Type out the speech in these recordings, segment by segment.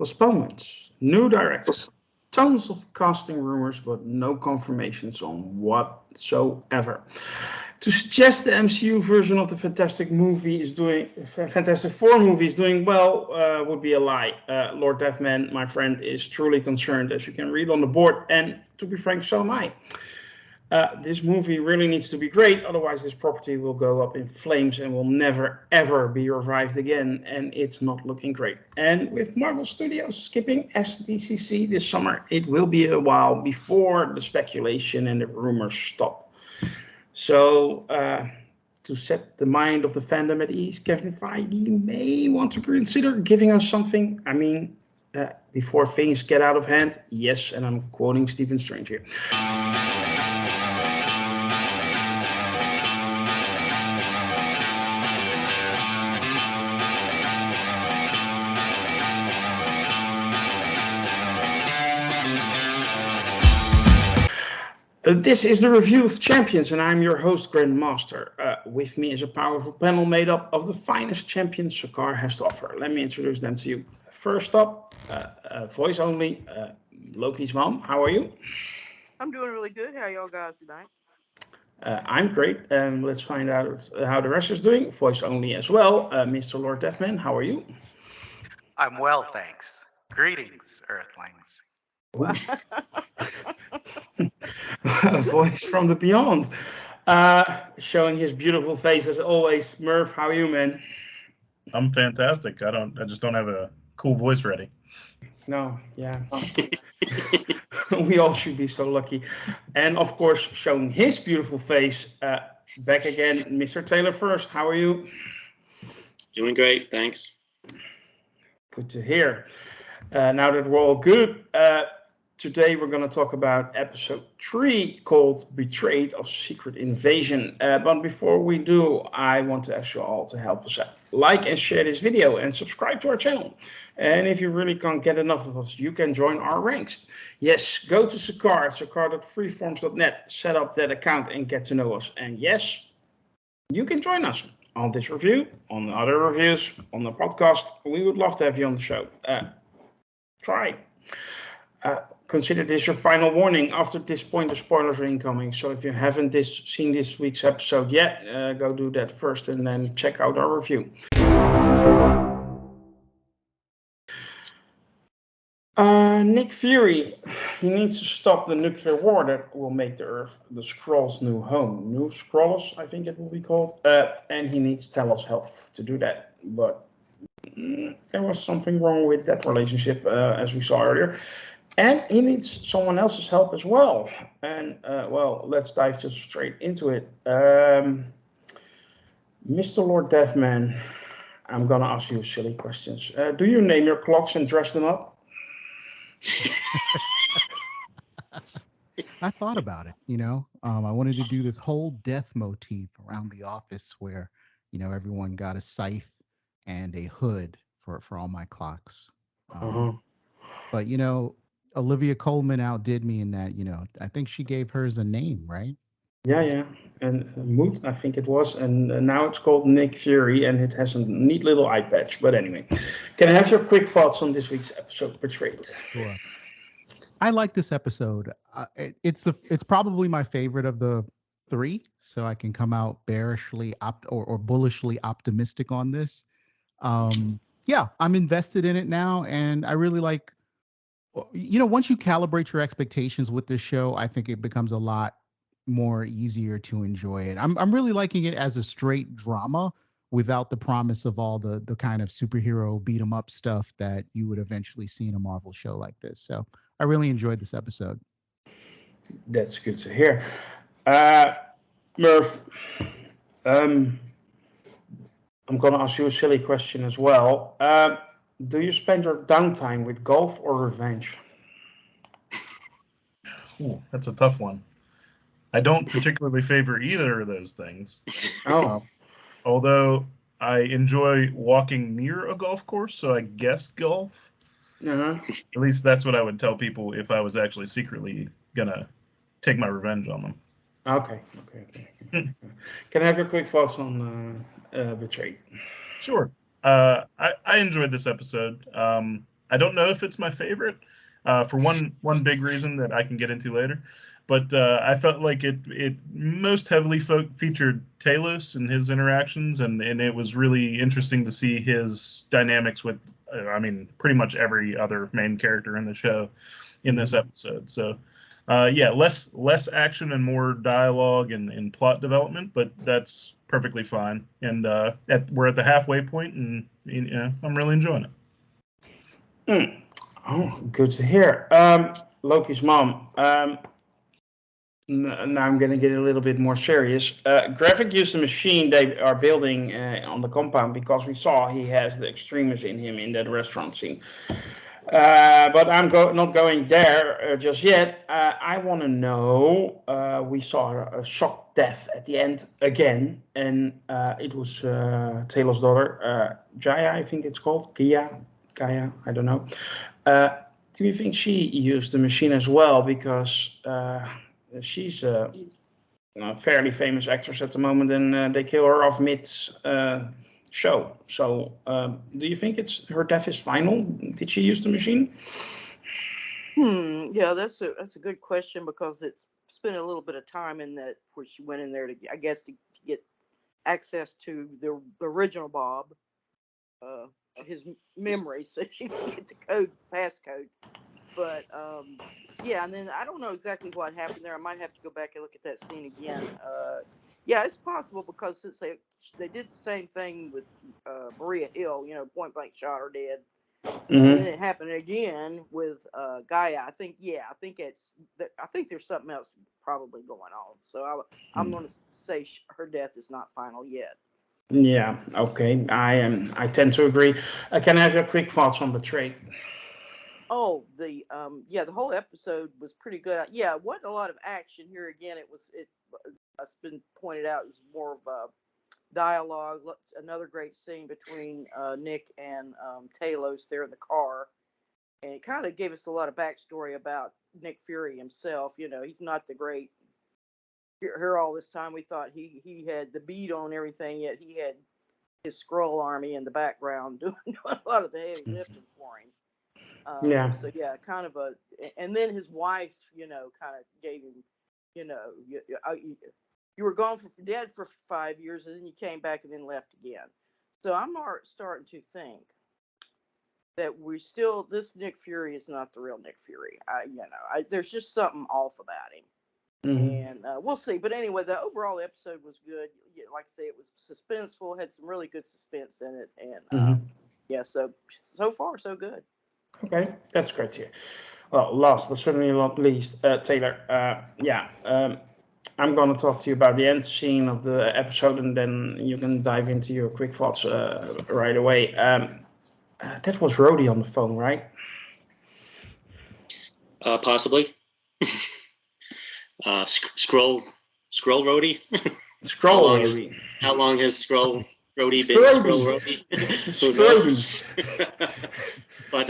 Postponements, new director, tons of casting rumors, but no confirmations on whatsoever. To suggest the MCU version of the Fantastic Four movie is doing well would be a lie. Lord Deathman, my friend, is truly concerned, as you can read on the board, and to be frank, so am I. This movie really needs to be great, otherwise this property will go up in flames and will never ever be revived again, and it's not looking great. And with Marvel Studios skipping SDCC this summer, it will be a while before the speculation and the rumors stop. So, to set the mind of the fandom at ease, Kevin Feige may want to consider giving us something. I mean, before things get out of hand. Yes, and I'm quoting Stephen Strange here. This is the review of Champions, and I'm your host, Grandmaster. With me is a powerful panel made up of the finest champions Sakaar has to offer. Let me introduce them to you. First up, voice only, Loki's mom. How are you? I'm doing really good. How y'all guys tonight? I'm great, and let's find out how the rest is doing. Voice only as well, Mr. Lord Deathman. How are you? I'm well, thanks. Greetings, Earthlings. A voice from the beyond, showing his beautiful face as always. Murph, how are you, man? I'm fantastic. I just don't have a cool voice ready. No, yeah. We all should be so lucky. And of course, showing his beautiful face, back again, Mr. Taylor First. How are you? Doing great, thanks. Good to hear. Now that we're all good, today we're going to talk about episode 3 called Betrayed of Secret Invasion. But before we do, I want to ask you all to help us out. Like and share this video and subscribe to our channel. And if you really can't get enough of us, you can join our ranks. Yes, go to Sakaar, sakaar.freeforms.net, set up that account and get to know us. And yes, you can join us on this review, on other reviews, on the podcast. We would love to have you on the show. Try. Consider this your final warning. After this point, the spoilers are incoming. So if you haven't seen this week's episode yet, go do that first and then check out our review. Nick Fury, he needs to stop the nuclear war that will make the Earth the Skrulls' new home. New Skrulls, I think it will be called. And he needs Talos' help to do that. But there was something wrong with that relationship, as we saw earlier. And he needs someone else's help as well. And, well, let's dive just straight into it. Mr. Lord Deathman, I'm going to ask you silly questions. Do you name your clocks and dress them up? I thought about it, I wanted to do this whole death motif around the office where, everyone got a scythe and a hood for all my clocks. But, Olivia Colman outdid me in that, I think she gave hers a name, right? Yeah. And Moot, I think it was. And now it's called Nick Fury, and it has a neat little eye patch. But anyway, can I have your quick thoughts on this week's episode, Betrayed? Sure. I like this episode. It's probably my favorite of the 3, so I can come out bearishly or bullishly optimistic on this. Yeah, I'm invested in it now, and I really like. Once you calibrate your expectations with this show, I think it becomes a lot more easier to enjoy it. I'm really liking it as a straight drama without the promise of all the kind of superhero beat 'em up stuff that you would eventually see in a Marvel show like this. So I really enjoyed this episode. That's good to hear. Murph, I'm going to ask you a silly question as well. Do you spend your downtime with golf or revenge? Ooh, that's a tough one. I don't particularly favor either of those things. Oh. Although I enjoy walking near a golf course, so I guess golf. Uh-huh. At least that's what I would tell people if I was actually secretly going to take my revenge on them. Okay. Can I have your quick thoughts on Betrayed? Sure. I enjoyed this episode. I don't know if it's my favorite, for one big reason that I can get into later. But I felt like it most heavily featured Talos and his interactions, and it was really interesting to see his dynamics with, pretty much every other main character in the show in this episode. So, yeah, less action and more dialogue and plot development, but that's perfectly fine. And we're at the halfway point, and I'm really enjoying it. Oh, good to hear. Loki's mom. Now I'm going to get a little bit more serious. Graphic used the machine they are building on the compound because we saw he has the extremis in him in that restaurant scene. But I'm not going there just yet. I want to know, we saw a shock death at the end again, and it was Taylor's daughter, Jaya, I think it's called, Gaia, I don't know. Do you think she used the machine as well? Because she's a fairly famous actress at the moment, and they kill her off mid show. So, do you think her death is final? Did she use the machine? Yeah, that's a good question, because it's spent a little bit of time in that where she went in there to get access to the original Bob, his memory, so she could get the passcode. But yeah, and then I don't know exactly what happened there. I might have to go back and look at that scene again. Yeah, it's possible, because since they did the same thing with Maria Hill, point blank shot her dead. And then it happened again with Gaia. I think there's something else probably going on. So I'm going to say her death is not final yet. Yeah. Okay. I tend to agree. Can I have your quick thoughts on Betrayed? Oh, the whole episode was pretty good. Yeah, it wasn't a lot of action here. Again, it's been pointed out, it was more of a dialogue. Another great scene between Nick and Talos there in the car, and it kind of gave us a lot of backstory about Nick Fury himself. He's not the great. Here all this time we thought he had the beat on everything, yet he had his Skrull army in the background doing a lot of the heavy lifting for him. Yeah. So yeah, kind of and then his wife, kind of gave him, you were gone dead for 5 years, and then you came back and then left again. So I'm starting to think that this Nick Fury is not the real Nick Fury. There's just something off about him. And we'll see. But anyway, the overall episode was good. Like I say, it was suspenseful, had some really good suspense in it, and yeah, so far so good. Okay, that's great to hear. Well, last but certainly not least, Taylor. I'm going to talk to you about the end scene of the episode, and then you can dive into your quick thoughts right away. That was Rhodey on the phone, right? Possibly. Skrull Rhodey. Skrull Rhodey. How long has Skrull Rhodey been Skrull Rhodey? But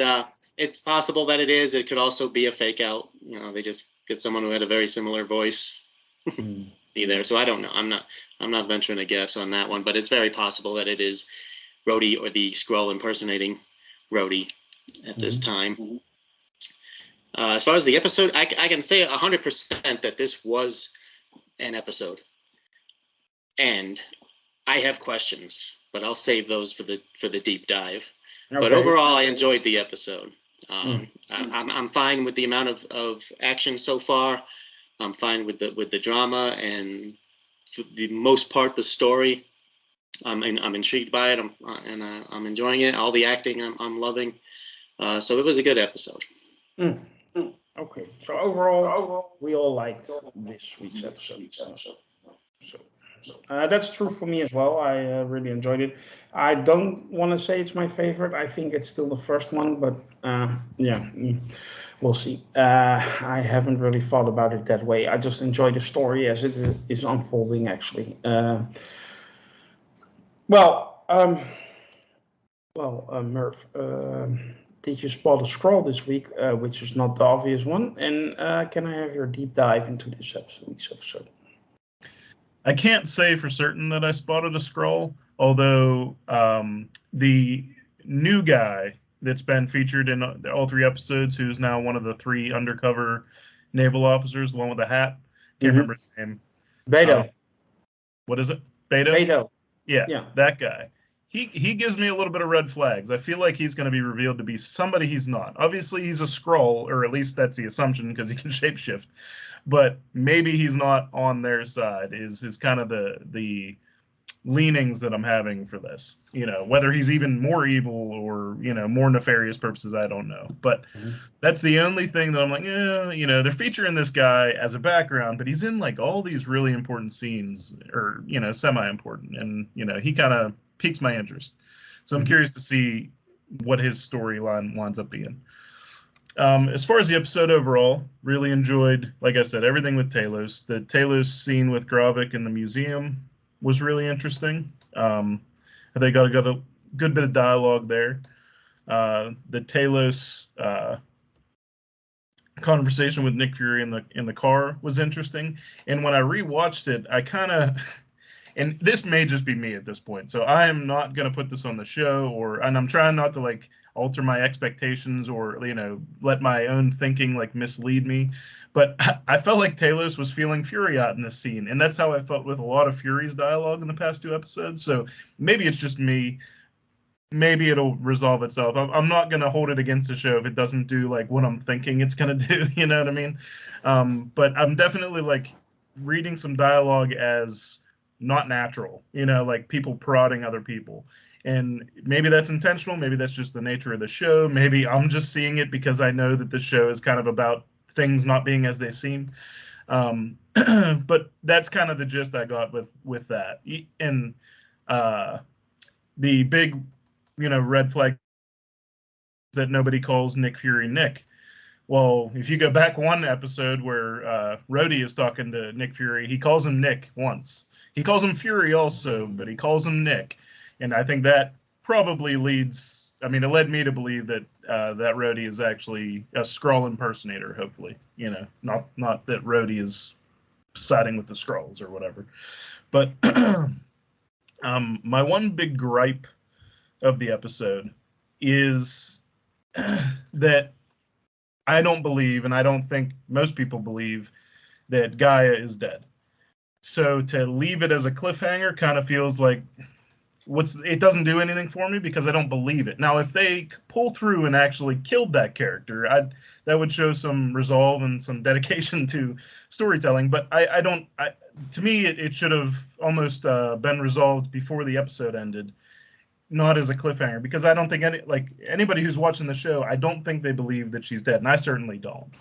it's possible that it is. It could also be a fake out. They just get someone who had a very similar voice. Be there. So I don't know. I'm not venturing a guess on that one, but it's very possible that it is Rhodey or the Skrull impersonating Rhodey at this time. As far as the episode, I can say 100% that this was an episode, and I have questions, but I'll save those for the deep dive. Okay. But overall, I enjoyed the episode. I'm fine with the amount of action so far. I'm fine with the drama, and for the most part, the story. I'm intrigued by it. I'm enjoying it. All the acting, I'm loving. So it was a good episode. Okay. So overall, we all liked this week's episode. That's true for me as well. I really enjoyed it. I don't want to say it's my favorite. I think it's still the first one, but we'll see. I haven't really thought about it that way. I just enjoy the story as it is unfolding, actually. Murph, did you spot a Skrull this week, which is not the obvious one? And can I have your deep dive into this week's episode? I can't say for certain that I spotted a Skrull, although the new guy that's been featured in all 3 episodes, who's now one of the 3 undercover naval officers, the one with the hat. Can't remember his name. Beto. What is it? Beto? Beto. Yeah, Yeah. that guy. He gives me a little bit of red flags. I feel like he's going to be revealed to be somebody he's not. Obviously, he's a Skrull, or at least that's the assumption because he can shapeshift. But maybe he's not on their side. Is kind of the leanings that I'm having for this. You know, whether he's even more evil or, you know, more nefarious purposes, I don't know. But that's the only thing that I'm like, yeah, you know, they're featuring this guy as a background, but he's in like all these really important scenes, or, you know, semi-important, and, you know, he kind of piques my interest. So I'm curious to see what his storyline winds up being. As far as the episode overall, really enjoyed, like I said, everything with Talos. The Talos scene with Gravik in the museum was really interesting. They got a good bit of dialogue there. The Talos conversation with Nick Fury in the car was interesting. And when I rewatched it, I kind of, and this may just be me at this point, so I am not going to put this on the show, and I'm trying not to like alter my expectations or, you know, let my own thinking like mislead me. But I felt like Talos was feeling Fury out in this scene, and that's how I felt with a lot of Fury's dialogue in the past 2 episodes. So maybe it's just me. Maybe it'll resolve itself. I'm not going to hold it against the show if it doesn't do like what I'm thinking it's going to do. You know what I mean? But I'm definitely like reading some dialogue as not natural, you know, like people prodding other people. And maybe that's intentional. Maybe that's just the nature of the show. Maybe I'm just seeing it because I know that the show is kind of about things not being as they seem. But that's kind of the gist I got with that. And the big, you know, red flag that nobody calls Nick Fury Nick. Well, if you go back 1 episode where Rhodey is talking to Nick Fury, he calls him Nick once. He calls him Fury also, but he calls him Nick. And I think that probably leads, I mean, it led me to believe that that Rhodey is actually a Skrull impersonator, hopefully. You know, not that Rhodey is siding with the Skrulls or whatever. But my one big gripe of the episode is that I don't believe, and I don't think most people believe, that Gaia is dead. So to leave it as a cliffhanger kind of feels like it doesn't do anything for me because I don't believe it. Now, if they pull through and actually killed that character, that would show some resolve and some dedication to storytelling. But I don't. To me, it should have almost been resolved before the episode ended, not as a cliffhanger, because I don't think anybody who's watching the show, I don't think they believe that she's dead, and I certainly don't.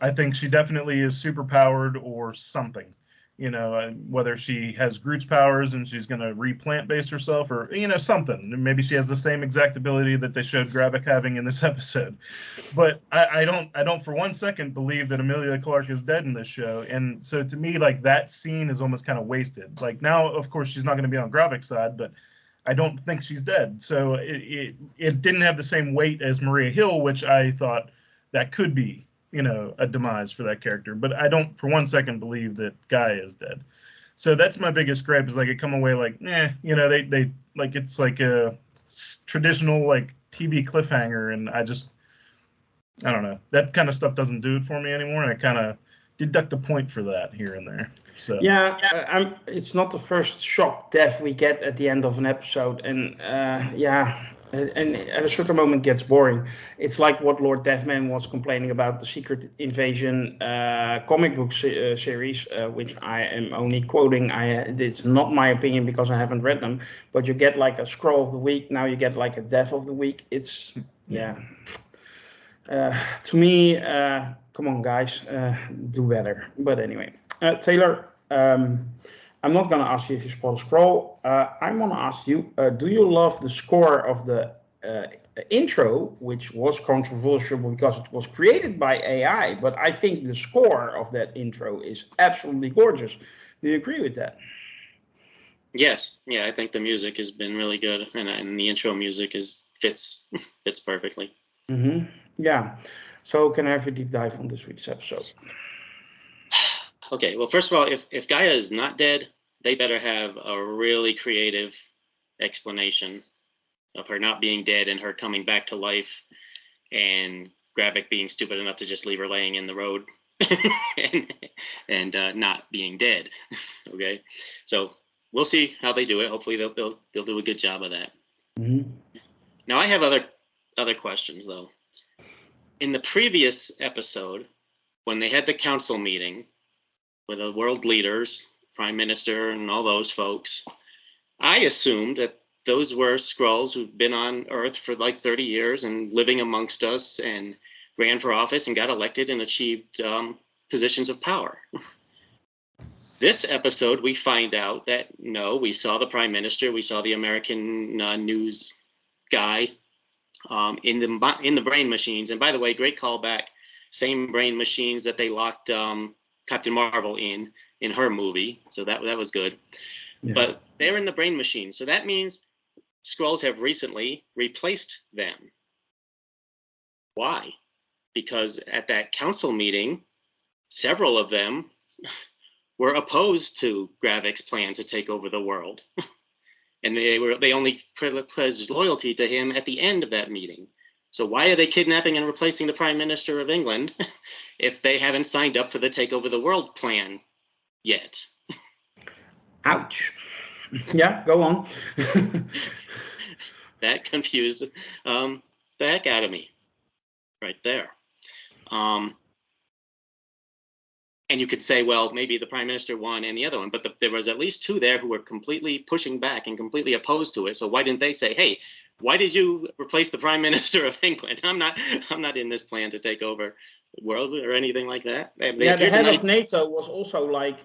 I think she definitely is superpowered or something. You know, whether she has Groot's powers and she's going to replant base herself, or, you know, something. Maybe she has the same exact ability that they showed Gravik having in this episode. But I don't for 1 second believe that Emilia Clarke is dead in this show. And so to me, like, that scene is almost kind of wasted. Like, now, of course, she's not going to be on Gravik's side, but I don't think she's dead. So it didn't have the same weight as Maria Hill, which I thought that could be, you know, a demise for that character. But I don't for 1 second believe that Gaia is dead. So that's my biggest gripe, is like, it come away like, you know, they like, it's like a traditional like TV cliffhanger, and I don't know, that kind of stuff doesn't do it for me anymore, and I kind of deduct a point for that here and there. So yeah, it's not the first shock death we get at the end of an episode, and and at a certain moment gets boring. It's like what Lord Deathman was complaining about the Secret Invasion comic book series, which I am only quoting. It's not my opinion because I haven't read them, but you get like a Skrull of the week. Now you get like a Death of the week. It's to me, come on guys, do better. But anyway, Taylor, I'm not going to ask you if you spot a Skrull. I want to ask you, do you love the score of the intro, which was controversial because it was created by AI, but I think the score of that intro is absolutely gorgeous. Do you agree with that? Yes. Yeah, I think the music has been really good, and the intro music fits perfectly. Mm-hmm. Yeah. So can I have a deep dive on this week's episode? Okay, well, first of all, if Gaia is not dead, they better have a really creative explanation of her not being dead and her coming back to life, and Gravik being stupid enough to just leave her laying in the road and not being dead. Okay, so we'll see how they do it. Hopefully they'll do a good job of that. Mhm. Now I have other questions though. In the previous episode, when they had the council meeting with the world leaders, prime minister, and all those folks, I assumed that those were Skrulls who've been on Earth for like 30 years and living amongst us and ran for office and got elected and achieved positions of power. This episode, we find out that no, we saw the prime minister, we saw the American news guy in the brain machines. And by the way, great callback. Same brain machines that they locked Captain Marvel in her movie. So that was good. Yeah. But they're in the brain machine. So that means Skrulls have recently replaced them. Why? Because at that council meeting, several of them were opposed to Gravik's plan to take over the world. And they only pledged loyalty to him at the end of that meeting. So why are they kidnapping and replacing the Prime Minister of England if they haven't signed up for the take over the world plan yet? Ouch. Yeah, go on. That confused the heck out of me right there. And you could say, well, maybe the prime minister won and the other one, but there was at least two there who were completely pushing back and completely opposed to it. So why didn't they say, hey, why did you replace the prime minister of England? I'm not in this plan to take over the world or anything like that. The head of NATO was also like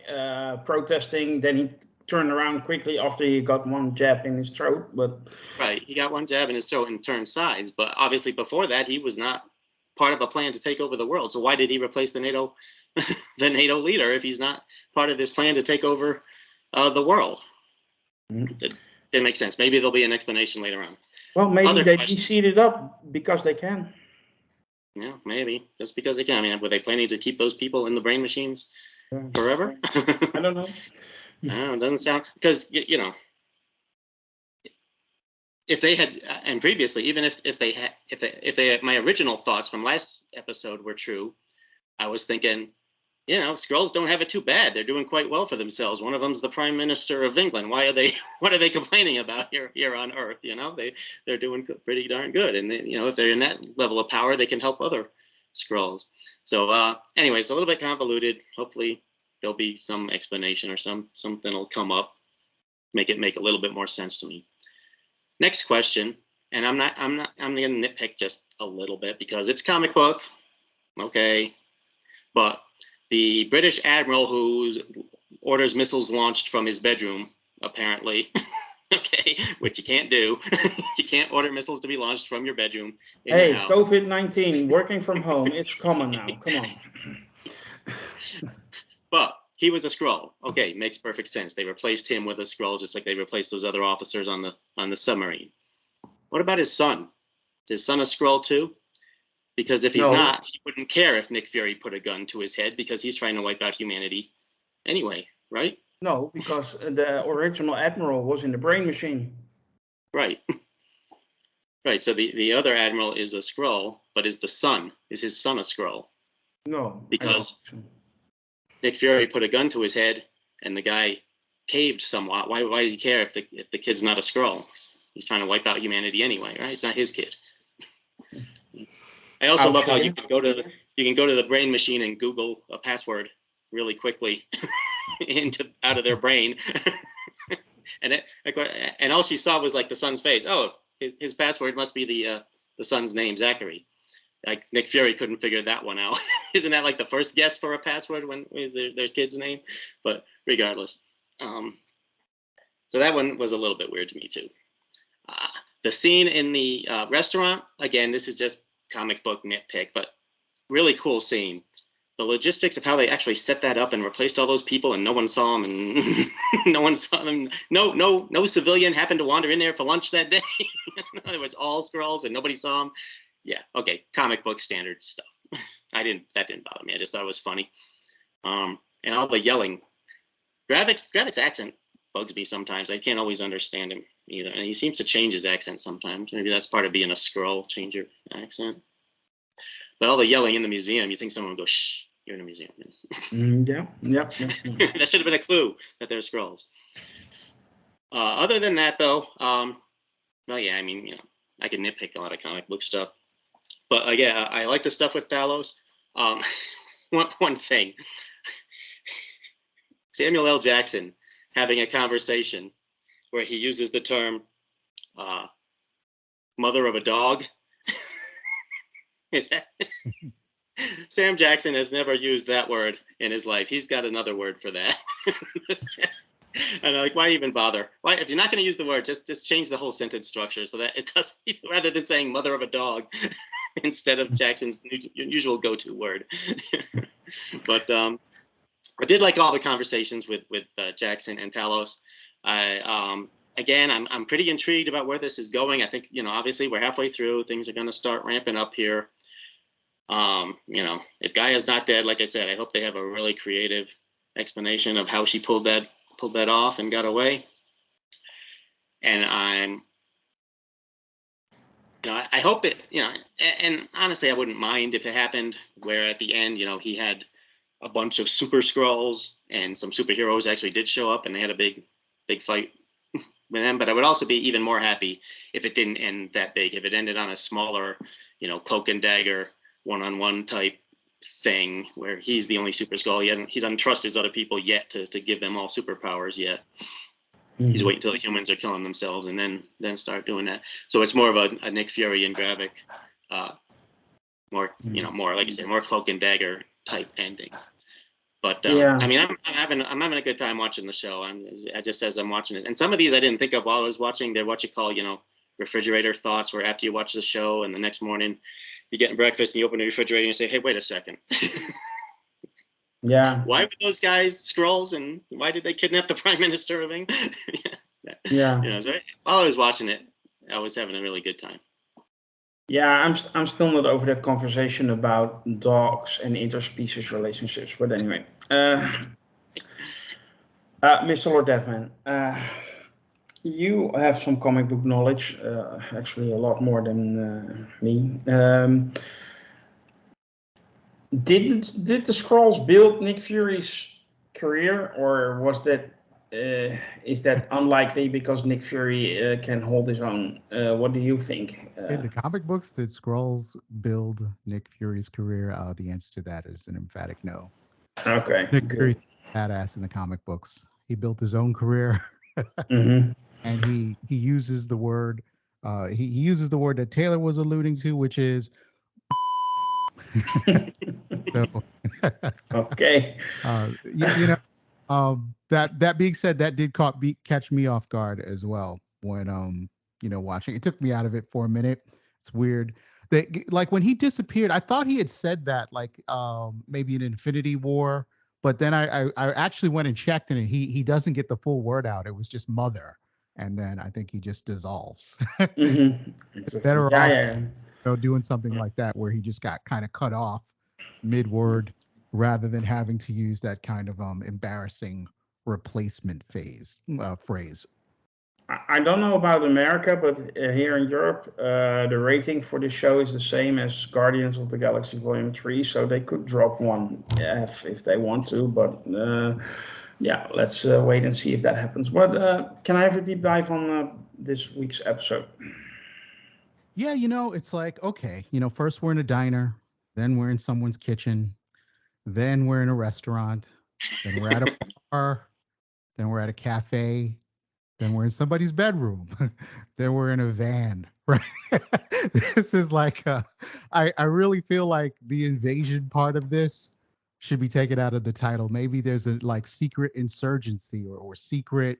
protesting. Then he turned around quickly after he got one jab in his throat. But right, he got one jab in his throat and turned sides. But obviously before that, he was not part of a plan to take over the world. So why did he replace the NATO leader if he's not part of this plan to take over the world? It didn't make sense. Maybe there'll be an explanation later on. Well, maybe they de-seed it up because they can. Yeah, maybe. Just because they can. I mean, were they planning to keep those people in the brain machines forever? I don't know. No, it doesn't sound, because, you know, if they had, and previously, even if they had, my original thoughts from last episode were true, I was thinking, you know, Skrulls don't have it too bad. They're doing quite well for themselves. One of them's the Prime Minister of England. What are they complaining about here on Earth? You know, they're doing pretty darn good. And they, you know, if they're in that level of power, they can help other Skrulls. So anyway, it's a little bit convoluted. Hopefully there'll be some explanation or something will come up, make a little bit more sense to me. Next question, and I'm gonna nitpick just a little bit because it's comic book, okay, but the British admiral who orders missiles launched from his bedroom, apparently, okay, which you can't do. You can't order missiles to be launched from your bedroom. Hey, COVID-19, working from home, it's common now. Come on. But he was a Skrull. Okay, makes perfect sense. They replaced him with a Skrull, just like they replaced those other officers on the submarine. What about his son? Is his son a Skrull too? Because if he's not, he wouldn't care if Nick Fury put a gun to his head because he's trying to wipe out humanity anyway, right? No, because the original admiral was in the brain machine. Right. Right. So the other admiral is a Skrull, but is his son a Skrull? No, because Nick Fury put a gun to his head and the guy caved somewhat. Why does he care if the kid's not a Skrull? He's trying to wipe out humanity anyway, right? It's not his kid. I also love how you can go to the brain machine and Google a password really quickly out of their brain, and all she saw was like the son's face. Oh, his password must be the son's name, Zachary. Like Nick Fury couldn't figure that one out. Isn't that like the first guess for a password when is their kid's name? But regardless, so that one was a little bit weird to me too. The scene in the restaurant, again, this is just comic book nitpick, but really cool scene. The logistics of how they actually set that up and replaced all those people and no one saw them and no one saw them. No civilian happened to wander in there for lunch that day. It was all Skrulls and nobody saw them. Yeah, okay, comic book standard stuff. That didn't bother me. I just thought it was funny. And all the yelling. Gravik's accent bugs me sometimes. I can't always understand him. either. And he seems to change his accent sometimes. Maybe that's part of being a Skrull, change your accent. But all the yelling in the museum, you think someone would go, shh, you're in a museum. Yeah. That should have been a clue that they're Skrulls. Other than that, though, well, yeah, I mean, I can nitpick a lot of comic book stuff. But again, I like the stuff with Talos. One thing, Samuel L. Jackson having a conversation where he uses the term mother of a dog. Sam Jackson has never used that word in his life. He's got another word for that. And I'm like, why even bother? Why, if you're not going to use the word, just change the whole sentence structure so that it does, rather than saying mother of a dog instead of Jackson's usual go-to word. But I did like all the conversations with Jackson and Talos. Again, I'm pretty intrigued about where this is going. I think, obviously we're halfway through. Things are going to start ramping up here. If Gaia's not dead, like I said, I hope they have a really creative explanation of how she pulled that off and got away. And I hope it, and honestly, I wouldn't mind if it happened where at the end, he had a bunch of super Skrulls and some superheroes actually did show up and they had a big fight with them. But I would also be even more happy if it didn't end that big, if it ended on a smaller, cloak and dagger, one-on-one type thing where he's the only super Skrull. He doesn't trust his other people yet to give them all superpowers yet. Mm-hmm. He's waiting until the humans are killing themselves and then start doing that. So it's more of a Nick Fury and Gravik, more like you said, more cloak and dagger type ending. But I mean, I'm having a good time watching the show. As I'm watching it, and some of these I didn't think of while I was watching. They're what you call refrigerator thoughts, where after you watch the show and the next morning you're getting breakfast and you open the refrigerator and you say, hey, wait a second. Yeah. Why were those guys Skrulls and why did they kidnap the Prime Minister of England? Yeah. So while I was watching it, I was having a really good time. Yeah, I'm still not over that conversation about dogs and interspecies relationships. But anyway, Mr. Lord Deathman, you have some comic book knowledge, actually a lot more than me. Did the Skrulls build Nick Fury's career, or was that is that unlikely because Nick Fury can hold his own? What do you think? In the comic books, did Skrulls build Nick Fury's career? The answer to that is an emphatic no. Okay. Nick Fury's badass in the comic books. He built his own career. Mm-hmm. And he uses the word he uses the word that Taylor was alluding to, which is so, okay. That being said, that did catch me off guard as well when watching. It took me out of it for a minute. It's weird. Like when he disappeared, I thought he had said that maybe in Infinity War, but then I actually went and checked and he doesn't get the full word out. It was just mother. And then I think he just dissolves. Mm-hmm. It's better off doing something like that where he just got kind of cut off mid-word rather than having to use that kind of embarrassing replacement phrase. I don't know about America, but here in Europe, the rating for the show is the same as Guardians of the Galaxy Volume 3, so they could drop one if they want to, but yeah, let's wait and see if that happens. But can I have a deep dive on this week's episode? Yeah, it's like, okay, first we're in a diner, then we're in someone's kitchen, then we're in a restaurant, then we're at a bar, then we're at a cafe, then we're in somebody's bedroom, then we're in a van, right? This is like, I really feel like the invasion part of this should be taken out of the title. Maybe there's a secret insurgency or secret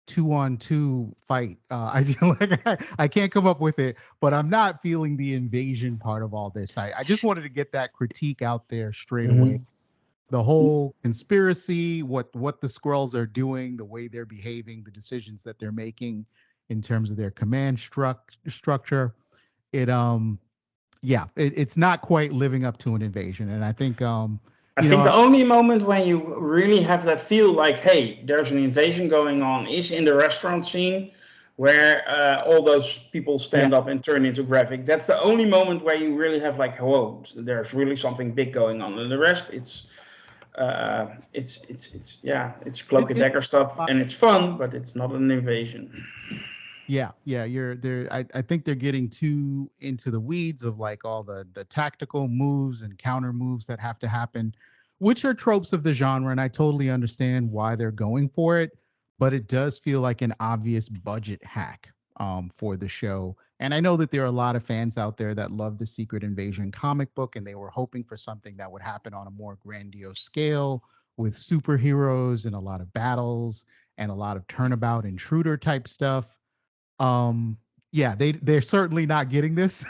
2-on-2 fight. I feel like I can't come up with it, but I'm not feeling the invasion part of all this. I just wanted to get that critique out there straight away. The whole conspiracy, what the Skrulls are doing, the way they're behaving, the decisions that they're making in terms of their command structure. It's not quite living up to an invasion. And I think I You think know, the only moment when you really have that feel like, hey, there's an invasion going on is in the restaurant scene where all those people stand yeah, up and turn into graphic. That's the only moment where you really have like, whoa, there's really something big going on. And the rest, it's cloak and it dagger stuff, and it's fun, but it's not an invasion. yeah, you're there. I think they're getting too into the weeds of like all the tactical moves and counter moves that have to happen, which are tropes of the genre, and I totally understand why they're going for it, but it does feel like an obvious budget hack for the show. And I know that there are a lot of fans out there that love the Secret Invasion comic book, and they were hoping for something that would happen on a more grandiose scale with superheroes and a lot of battles and a lot of turnabout intruder type stuff. um yeah, they're certainly not getting this.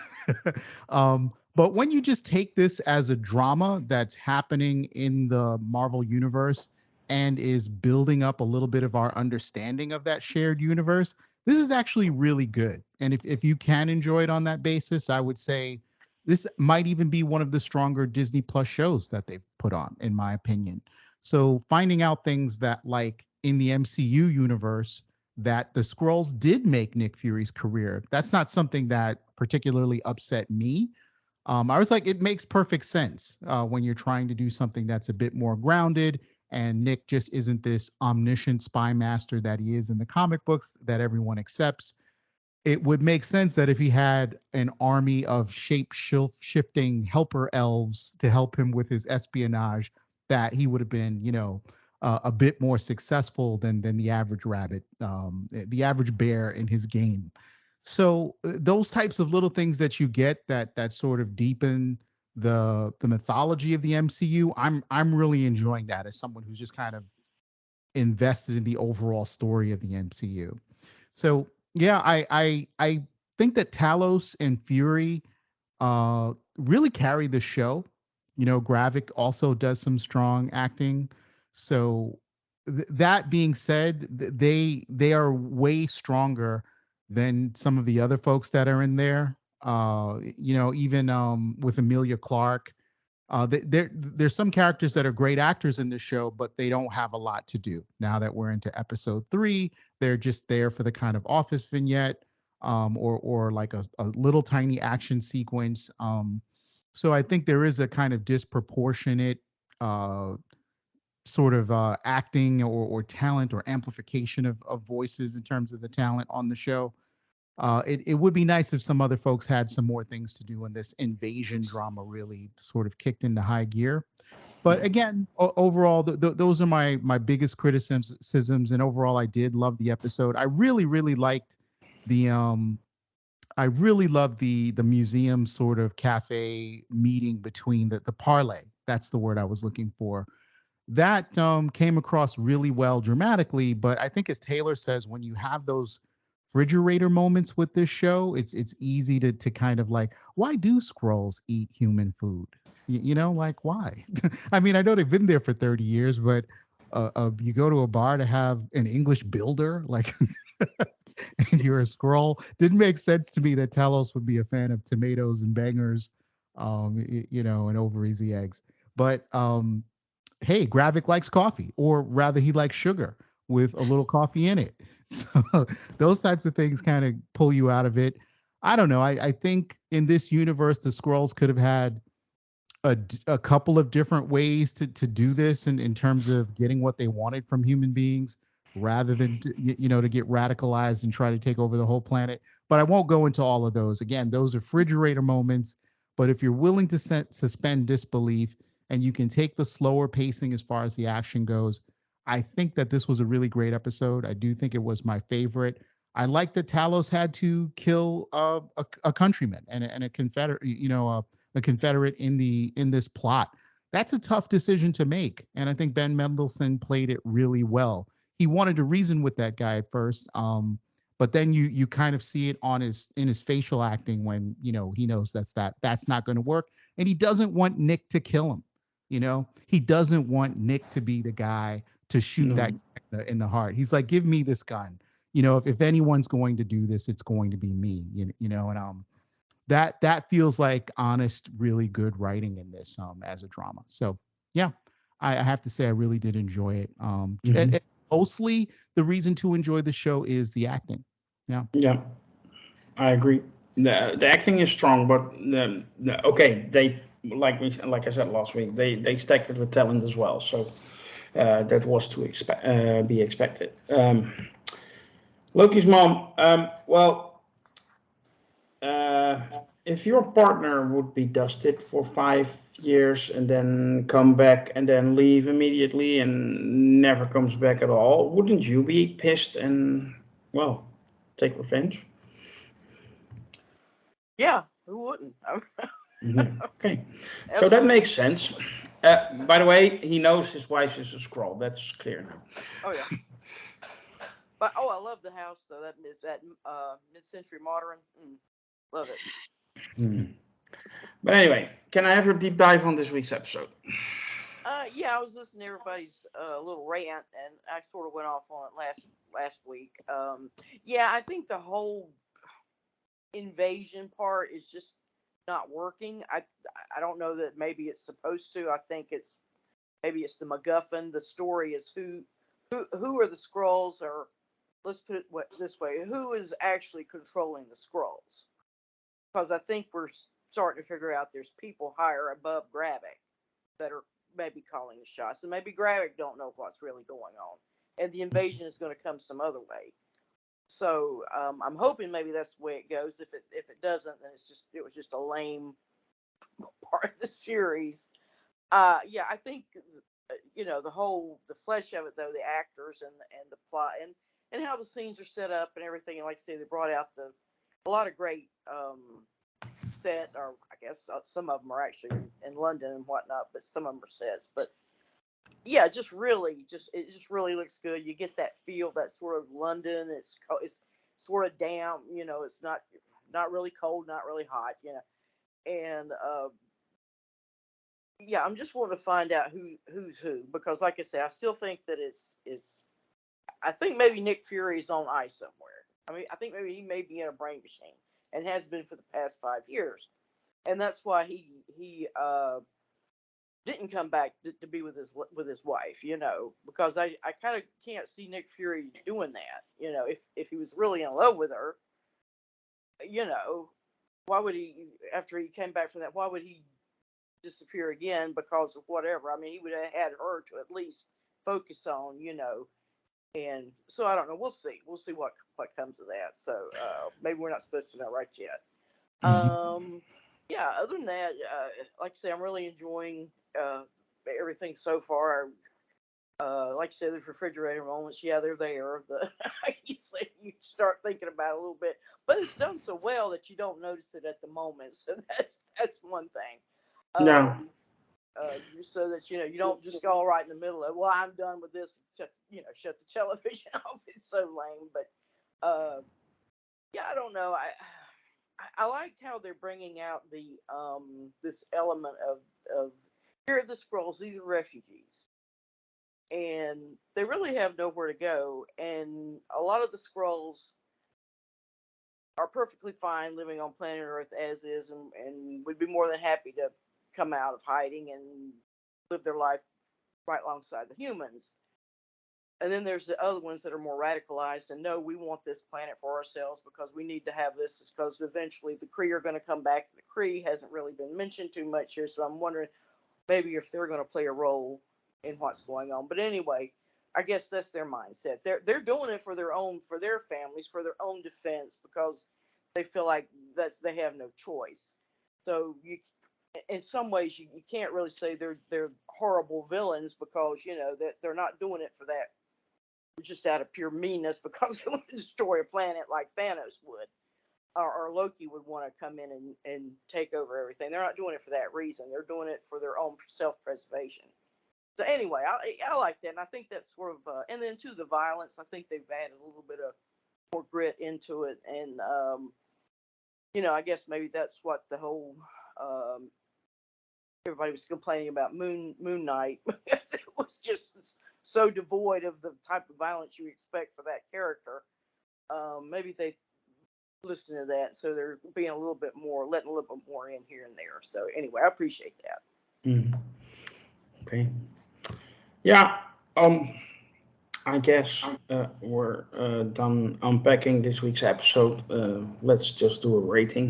But when you just take this as a drama that's happening in the Marvel universe and is building up a little bit of our understanding of that shared universe, this is actually really good. And if you can enjoy it on that basis, I would say this might even be one of the stronger Disney Plus shows that they've put on, in my opinion. So finding out things that, like in the MCU universe, that the Scrolls did make Nick Fury's career. That's not something that particularly upset me. I was like, it makes perfect sense when you're trying to do something that's a bit more grounded. And Nick just isn't this omniscient spy master that he is in the comic books that everyone accepts. It would make sense that if he had an army of shape shifting helper elves to help him with his espionage, that he would have been, a bit more successful than the average rabbit, the average bear in his game. So those types of little things that you get that sort of deepen the mythology of the MCU, I'm really enjoying that as someone who's just kind of invested in the overall story of the MCU. So yeah, I think that Talos and Fury really carry the show. Gravik also does some strong acting. So that being said, they are way stronger than some of the other folks that are in there. Even with Emilia Clarke, there's some characters that are great actors in this show, but they don't have a lot to do. Now that we're into episode 3, they're just there for the kind of office vignette, or like a little tiny action sequence. So I think there is a kind of disproportionate uh, sort of acting or talent or amplification of voices in terms of the talent on the show. It would be nice if some other folks had some more things to do when this invasion drama really sort of kicked into high gear. But again, overall, those are my biggest criticisms. And overall, I did love the episode. I really, really liked the I really love the museum sort of cafe meeting between the parlay. That's the word I was looking for. That came across really well dramatically, but I think, as Taylor says, when you have those refrigerator moments with this show, it's easy to kind of like, why do Skrulls eat human food? Like, why? I mean, I know they've been there for 30 years, but you go to a bar to have an English builder, like, and you're a scroll. Didn't make sense to me that Talos would be a fan of tomatoes and bangers, and over easy eggs. But hey, Gravik likes coffee, or rather, he likes sugar with a little coffee in it. So those types of things kind of pull you out of it. I don't know. I think in this universe, the Skrulls could have had a couple of different ways to do this in terms of getting what they wanted from human beings, rather than to get radicalized and try to take over the whole planet. But I won't go into all of those. Again, those are refrigerator moments. But if you're willing to suspend disbelief, and you can take the slower pacing as far as the action goes, I think that this was a really great episode. I do think it was my favorite. I like that Talos had to kill a countryman and a Confederate, a Confederate in this plot. That's a tough decision to make, and I think Ben Mendelsohn played it really well. He wanted to reason with that guy at first, but then you kind of see it in his facial acting when he knows that's not going to work, and he doesn't want Nick to kill him. He doesn't want Nick to be the guy to shoot that in the heart. He's like, give me this gun. If anyone's going to do this, it's going to be me. And that feels like honest, really good writing in this as a drama. So yeah, I have to say I really did enjoy it. Mhm. And mostly the reason to enjoy the show is the acting. Yeah. Yeah, I agree. The acting is strong, but okay, they like I said last week, they stacked it with talent as well. So that was to be expected. Loki's mom. Well, if your partner would be dusted for 5 years and then come back and then leave immediately and never comes back at all, wouldn't you be pissed and, well, take revenge? Yeah, who wouldn't? Yeah. Okay, so that makes sense. By the way, he knows his wife is a Skrull. That's clear now. Oh yeah. But I love the house though. That mid-century modern. Love it. Hmm. But anyway, can I have your deep dive on this week's episode? Yeah, I was listening to everybody's little rant, and I sort of went off on it last week. Yeah, I think the whole invasion part is just not working. I don't know that maybe it's supposed to. I think maybe it's the MacGuffin. The story is who are the Skrulls, or let's put it this way: who is actually controlling the Skrulls? Because I think we're starting to figure out there's people higher above Gravik that are maybe calling the shots, and maybe Gravik don't know what's really going on, and the invasion is going to come some other way. So I'm hoping maybe that's the way it goes. If it doesn't, then it was just a lame part of the series. Yeah, I think the flesh of it though, the actors and the plot and how the scenes are set up and everything. And like I say, they brought out a lot of great set, or I guess some of them are actually in London and whatnot, but some of them are sets. But yeah, it just really looks good. You get that feel, that sort of London. It's sort of damp, it's not really cold, not really hot, and yeah, I'm just wanting to find out who's who, because like I say, I still think that it's I think maybe Nick Fury is on ice somewhere. I mean, I think maybe he may be in a brain machine and has been for the past 5 years, and that's why he didn't come back to be with his wife, because I kind of can't see Nick Fury doing that, if he was really in love with her, you know, why would he, after he came back from that, why would he disappear again because of whatever? I mean, he would have had her to at least focus on, and so I don't know. We'll see what comes of that. So maybe we're not supposed to know right yet. Mhm. Yeah, other than that, like I say, I'm really enjoying everything so far. Like I said, there's refrigerator moments. Yeah, they're there. You start thinking about it a little bit, but it's done so well that you don't notice it at the moment. So that's one thing. Yeah. So that you don't just go right in the middle of, well, I'm done with this. Shut the television off. It's so lame, but yeah, I don't know. I like how they're bringing out the this element of here are the Skrulls. These are refugees, and they really have nowhere to go. And a lot of the Skrulls are perfectly fine living on planet Earth as is, and would be more than happy to come out of hiding and live their life right alongside the humans. And then there's the other ones that are more radicalized and no, we want this planet for ourselves because we need to have this, because eventually the Kree are going to come back. The Kree hasn't really been mentioned too much here, so I'm wondering maybe if they're going to play a role in what's going on. But anyway, I guess that's their mindset. They're doing it for their families, for their own defense, because they feel like they have no choice. So in some ways, you can't really say they're horrible villains, because that they're not doing it for that just out of pure meanness because they want to destroy a planet like Thanos would, or Loki would want to come in and take over everything. They're not doing it for that reason. They're doing it for their own self-preservation. So anyway, I like that, and I think that's sort of and then to the violence, I think they've added a little bit of more grit into it, and I guess maybe that's what the whole everybody was complaining about Moon Knight because it was just so devoid of the type of violence you expect for that character. Maybe they listen to that, so they're being a little bit more, letting a little bit more in here and there. So anyway, I appreciate that. Mhm. Okay. Yeah. I guess we're done unpacking this week's episode. Let's just do a rating.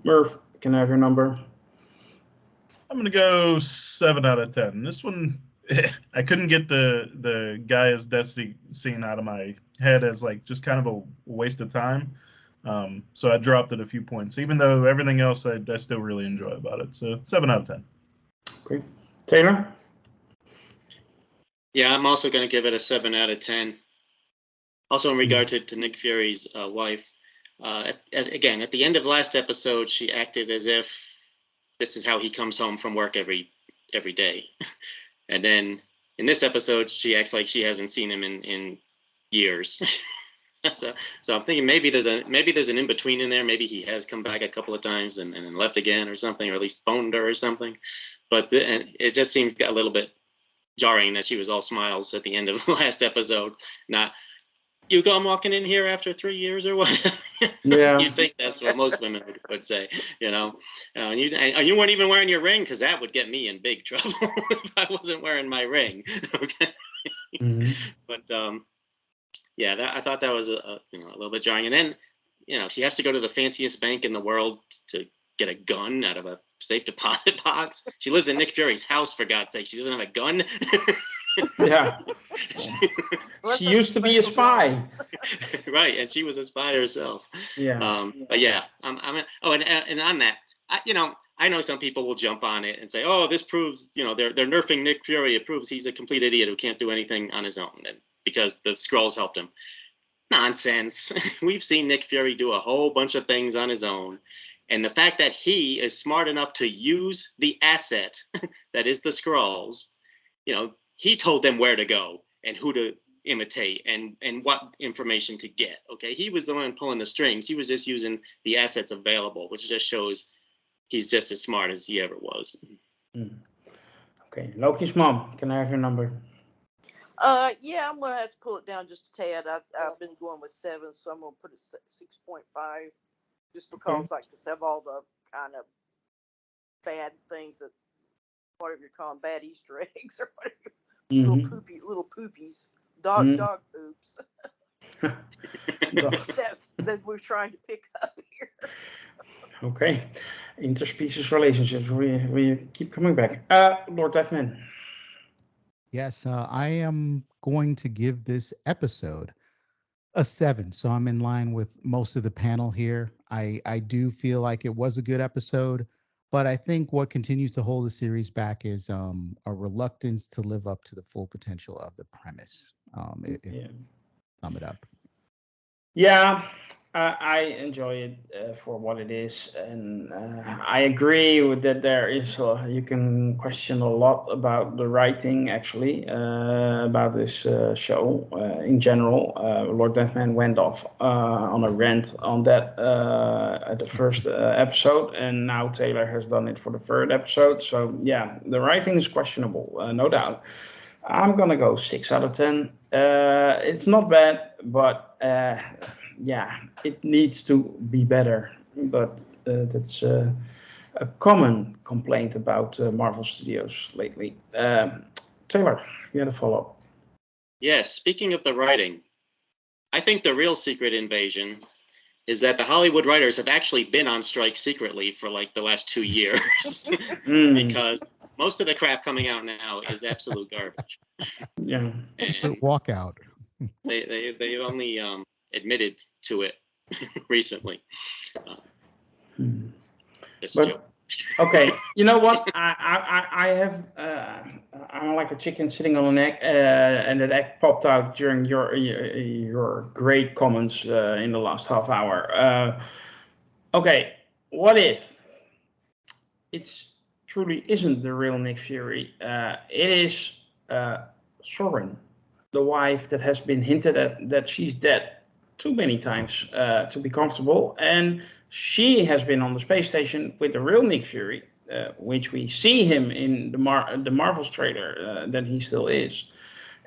Murph, can I have your number? I'm gonna go 7 out of 10. This one, I couldn't get the guy as Desi scene out of my head as like just kind of a waste of time. So I dropped it a few points, even though everything else I still really enjoy about it. So 7 out of 10. Okay, Taylor. Yeah, I'm also going to give it a 7 out of 10. Also, in regard to Nick Fury's wife, again, at the end of last episode, she acted as if this is how he comes home from work every day. And then in this episode, she acts like she hasn't seen him in years. so I'm thinking maybe there's an in between in there. Maybe he has come back a couple of times and then left again or something, or at least phoned her or something. But it just seemed a little bit jarring that she was all smiles at the end of the last episode. Not, you go, I'm walking in here after 3 years or what? Yeah. You'd think that's what most women would say, and you weren't even wearing your ring, because that would get me in big trouble if I wasn't wearing my ring. Okay. Mm-hmm. But yeah, I thought that was a little bit jarring. And then she has to go to the fanciest bank in the world to get a gun out of a safe deposit box. She lives in Nick Fury's house, for God's sake. She doesn't have a gun. Yeah. She used to be a spy. Right, and she was a spy herself. Yeah. But yeah, and on that, I know some people will jump on it and say, "Oh, this proves, they're nerfing Nick Fury. It proves he's a complete idiot who can't do anything on his own, and because the Skrulls helped him." Nonsense. We've seen Nick Fury do a whole bunch of things on his own. And the fact that he is smart enough to use the asset that is the Skrulls, he told them where to go and who to imitate and what information to get. Okay, he was the one pulling the strings. He was just using the assets available, which just shows he's just as smart as he ever was. Okay, Loki's mom, can I have your number? Yeah, I'm gonna have to pull it down just a tad. I've been going with 7, so I'm gonna put it 6.5, just because like to have all the kind of bad things that whatever you're calling bad Easter eggs or whatever, little poopies, dog poops that we're trying to pick up here. Okay, interspecies relationships. We keep coming back. Lord Deathman. Yes, I am going to give this episode a 7. So I'm in line with most of the panel here. I do feel like it was a good episode, but I think what continues to hold the series back is a reluctance to live up to the full potential of the premise. Sum it up. Yeah, I enjoy it for what it is, and I agree with that. There is you can question a lot about the writing, actually, about this show in general. Lord Deathman went off on a rant on that at the first episode, and now Taylor has done it for the third episode. So yeah, the writing is questionable, no doubt. I'm gonna go 6 out of 10. It's not bad, but yeah, it needs to be better. But that's a common complaint about Marvel Studios lately. Taylor, you had a follow-up. Yes, speaking of the writing, I think the real secret invasion is that the Hollywood writers have actually been on strike secretly for like the last 2 years because most of the crap coming out now is absolute garbage. Yeah. And walkout. they only admitted to it recently. Just a joke. Okay, you know what? I have I'm like a chicken sitting on an egg, and that egg popped out during your great comments in the last half hour. Okay, what if it truly isn't the real Nick Fury? It is Soren, the wife that has been hinted at that she's dead too many times to be comfortable, and she has been on the space station with the real Nick Fury, which we see him in the Marvel's trailer that he still is,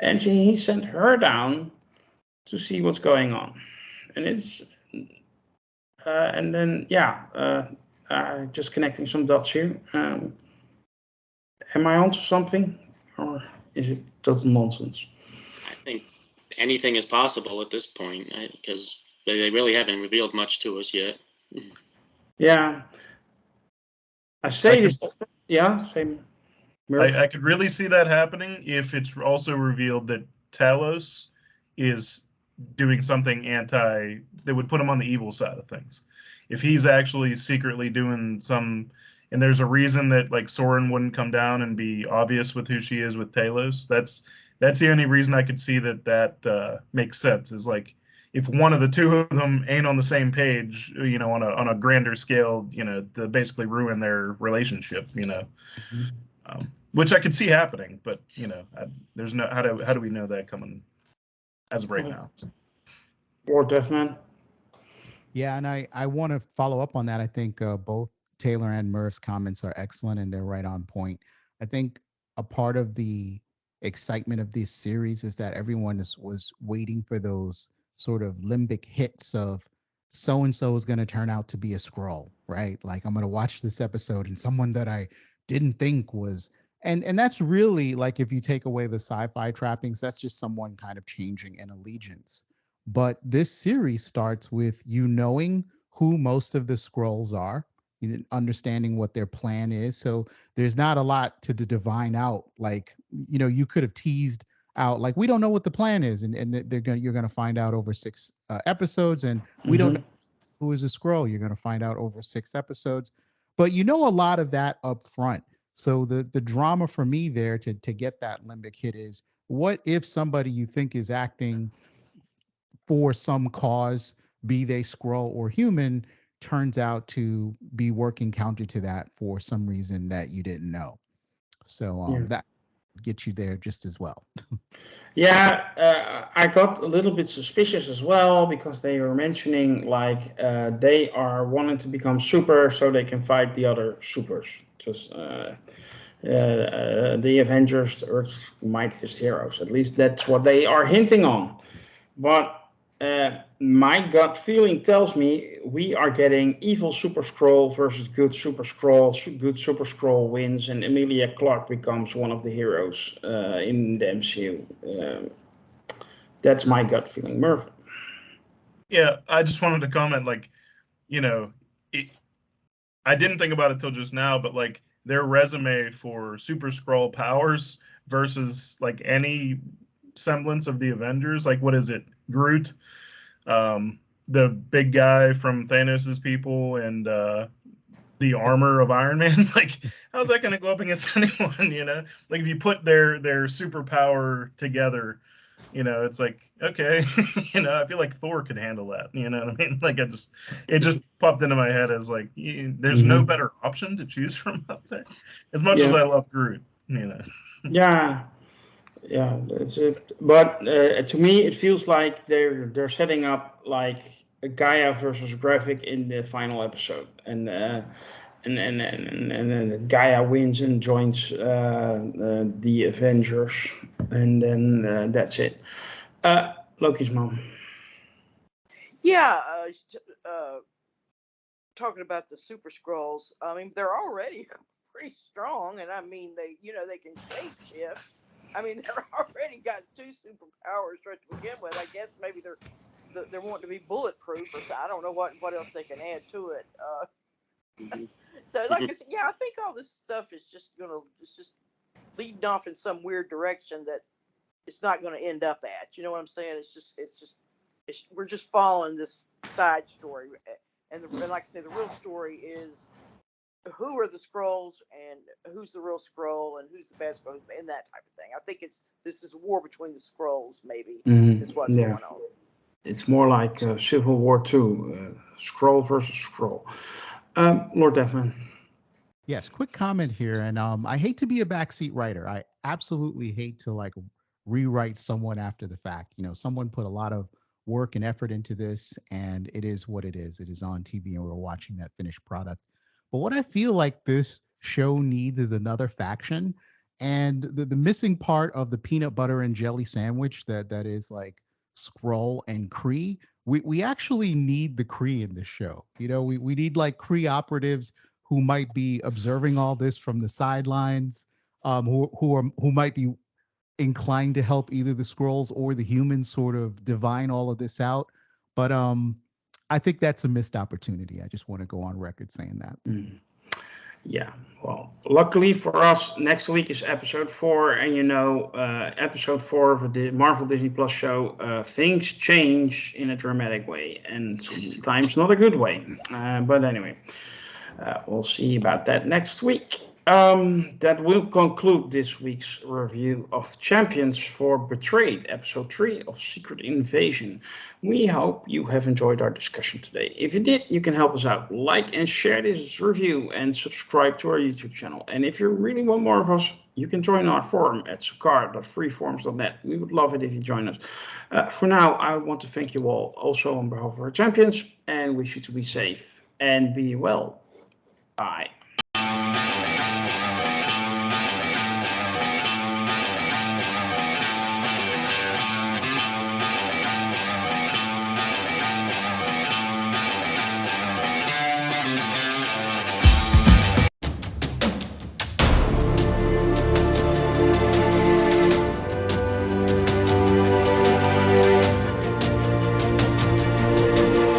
and he sent her down to see what's going on, and it's And then, just connecting some dots here. Am I onto something, or is it total nonsense? I think anything is possible at this point, because they really haven't revealed much to us yet. Yeah. I say this. Yeah, same. I could really see that happening if it's also revealed that Talos is doing something that would put him on the evil side of things. If he's actually secretly doing some, and there's a reason that like Soren wouldn't come down and be obvious with who she is with Talos. That's the only reason I could see that makes sense, is like if one of the two of them ain't on the same page, on a grander scale, to basically ruin their relationship, which I could see happening, but there's no how do we know that coming as of right now? Or Deathman. Yeah, and I want to follow up on that. I think both Taylor and Murph's comments are excellent and they're right on point. I think a part of the excitement of this series is that everyone was waiting for those sort of limbic hits of so and so is going to turn out to be a Skrull, right? Like I'm going to watch this episode and someone that I didn't think was, and that's really like if you take away the sci-fi trappings, that's just someone kind of changing an allegiance. But this series starts with you knowing who most of the Skrulls are, understanding what their plan is. So there's not a lot to divine out. Like, you could have teased out, like, we don't know what the plan is. And you're going to find out over 6 episodes. And we don't know who is a Skrull. You're going to find out over 6 episodes. But a lot of that up front. So the drama for me there to get that limbic hit is, what if somebody you think is acting for some cause, be they Skrull or human, turns out to be working counter to that for some reason that you didn't know. So that gets you there just as well. I got a little bit suspicious as well, because they were mentioning like they are wanting to become super so they can fight the other supers. Just the Avengers, Earth's mightiest heroes. At least that's what they are hinting on. But my gut feeling tells me we are getting evil Super Skrull versus good Super Skrull. Good Super Skrull wins, and Emilia Clarke becomes one of the heroes in the MCU. That's my gut feeling. Murph. Yeah, I just wanted to comment, like, I didn't think about it till just now, but like their resume for Super Skrull powers versus like any semblance of the Avengers, like what is it? Groot, the big guy from Thanos's people, and the armor of Iron Man. Like, how's that going to go up against anyone? Like if you put their superpower together, it's like, okay, I feel like Thor could handle that. You know what I mean? Like it just popped into my head as like, there's no better option to choose from up there. As much as I love Groot, Yeah, that's it. But to me, it feels like they're setting up like a Gaia versus Graphic in the final episode, and Gaia wins and joins the Avengers, and then that's it. Loki's mom. Yeah, talking about the Super Skrulls. I mean, they're already pretty strong, and I mean they can shapeshift. I mean, they're already got 2 superpowers right to begin with. I guess maybe they're wanting to be bulletproof, or so. I don't know what else they can add to it. So, like I said, I think all this stuff is just leading off in some weird direction that it's not going to end up at. You know what I'm saying? We're just following this side story, and like I say, the real story is who are the Skrulls and who's the real Skrull and who's the best Skrull and that type of thing. I think this is a war between the Skrulls, maybe, is what's going on. It's more like Civil War II, Skrull versus Skrull. Lord Deathman. Yes, quick comment here, and I hate to be a backseat writer. I absolutely hate to like rewrite someone after the fact. Someone put a lot of work and effort into this, and it is what it is. It is on TV, and we're watching that finished product. But what I feel like this show needs is another faction, and the missing part of the peanut butter and jelly sandwich that is like Skrull and Kree we actually need the Kree in this show. You know, we need like Kree operatives who might be observing all this from the sidelines, who might be inclined to help either the Skrulls or the humans sort of divine all of this out. But I think that's a missed opportunity. I just want to go on record saying that. Yeah, well, luckily for us, next week is episode 4, and episode 4 of the Marvel Disney Plus show, things change in a dramatic way, and sometimes not a good way. But anyway, we'll see about that next week. That will conclude this week's review of Champions for Betrayed, episode 3 of Secret Invasion. We hope you have enjoyed our discussion today. If you did, you can help us out. Like and share this review and subscribe to our YouTube channel. And if you really want more of us, you can join our forum at sakar.freeforums.net. We would love it if you join us. For now, I want to thank you all, also on behalf of our champions, and wish you to be safe and be well. Bye.